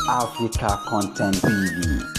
Africa Content TV.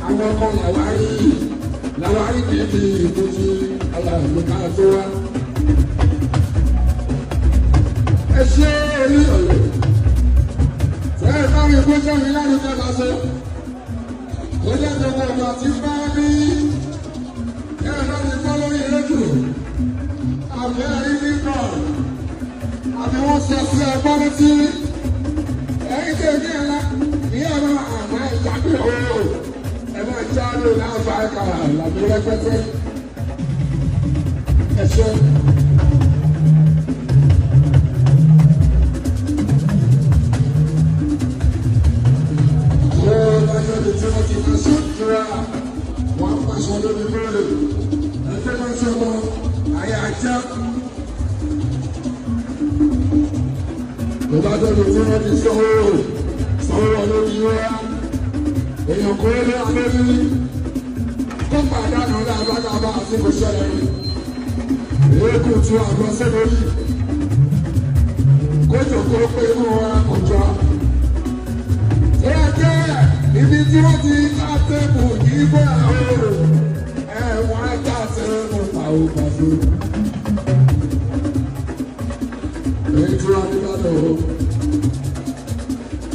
Àwọn ọmọ làwárí kìí di ìbòjì. ọ̀la ìgbéka tó wá. ẹ ṣe orí ọ̀lẹ́ fẹ́ẹ́ táwọn ìgbó sọ́yìn lárugẹ lásán ó jẹ́ gbogbo ọ̀gá tí bá bí ẹ lọ́ni kọ́ lórí rédíò àbẹ́ ìdí kan àbí wọ́n sọ sí ẹgbọ́n létí ẹ̀yìn tèmi ẹ̀la ní ẹ̀rọ àmọ́ ìjàgbé òwò ẹ̀ máa jáde láǹfà ẹ̀ka làbí rẹpẹtẹ ẹ̀ṣẹ́. Wọ́n pàṣẹ lórí bẹ́ẹ̀lì ẹgbẹ́ máa ń ṣe ọmọ àyà ajá. Ìbádọ́dọ̀ tí wọ́n ti sọ́wọ́ lórí wá. Èèyàn kò rí abẹ́rí kó pàdánù lábágàbá àti kò ṣẹlẹ̀ rí. Èékù tún àgbọ̀ sí lórí. Kó jòkó pé inú wa kò jọ. Ibi tí wọ́n ti ká tẹ́kù yìí bọ́ àwọn ẹ̀wọ̀n ẹ̀ka tẹ́kù àwọn pàṣẹ. Èyí tí wọ́n ti ká lọ o.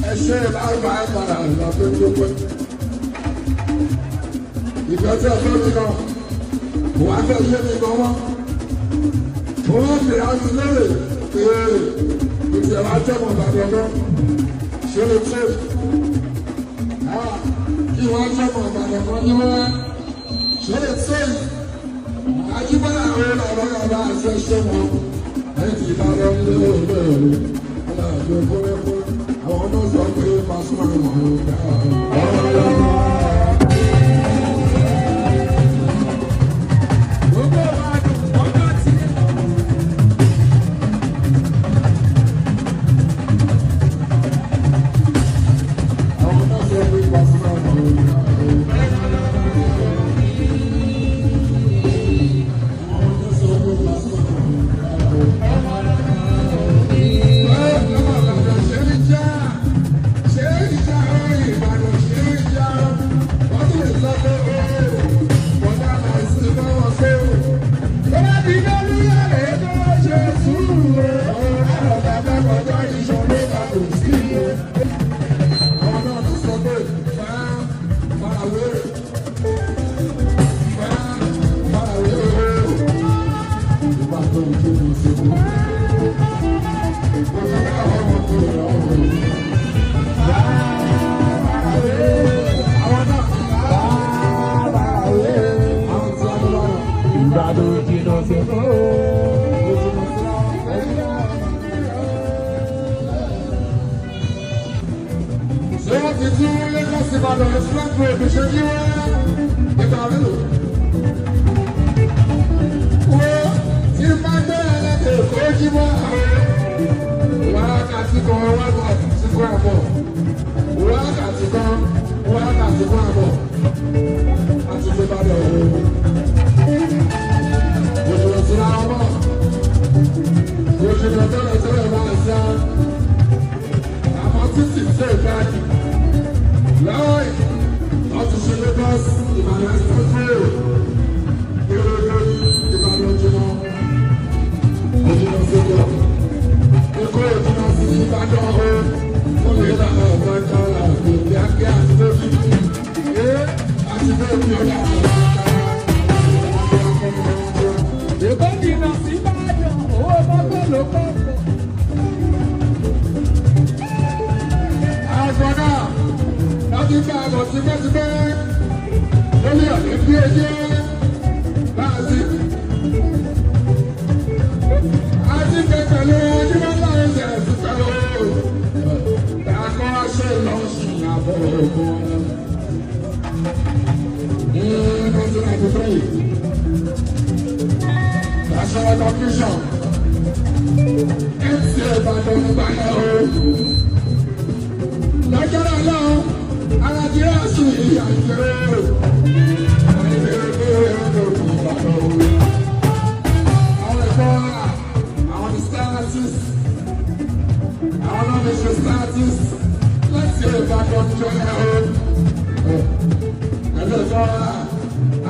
Ẹ ṣe ìbára ẹ̀kọ́ra ìlàpẹ́ tó pẹ́. Ìfẹ́ tí ọ̀fẹ́ mi náà, wọ́n á fẹ́ ṣe mi gan wọ́n. Wọ́n fi àti lérè pé ìṣẹ̀lá tẹ̀mọ̀ tàbí ọgbọ́n ṣe lè ṣe. Kí wọ́n sọ̀rọ̀ ìbàdàn kan ní wọ́n ṣe lè sẹ́yìn. Àjíbọ́lá àwọn ọ̀rọ̀ àṣẹ ṣe wọn. Ẹni tí ìbára ń lé òwe òwe. Aláàbò kúrẹ́kú. Àwọn ọmọ sọ pé Pasuma mọ̀ ọ́n dá.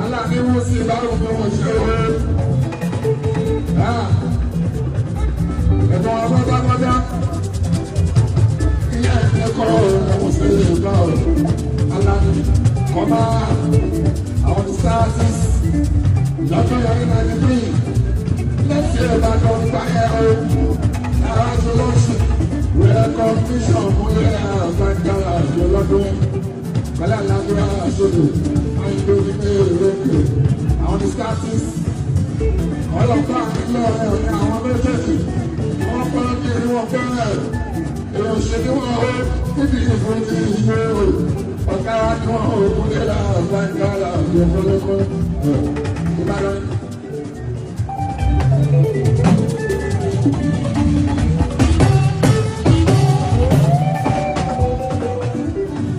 Aláàbí wọ́n sì bá rò fún ọ̀ṣẹ́ òun. lọ alani kọ́má àwọn sáàsì lọ́dún yọrí 93 lẹ́sìn ìbàdàn gbáyẹ̀ o ara tó lọ́sùn recognition múlẹ̀ àgbàjára àjọ lọ́dún pẹ̀lú àlágbára àṣọdù àìlórí ní èrèké àwọn sáàsì ọlọ́pàá ńlọrọ̀ ní àwọn méjèèjì wọ́n pẹ́ kí wọ́n fẹ́rẹ̀ èèyàn ṣe ní wọ́n ó níbi ìfúnni ìṣe o ọ̀gá ni wọ́n ò múlẹ̀ àgbàjára àjọ lọ́dún ìbàdàn.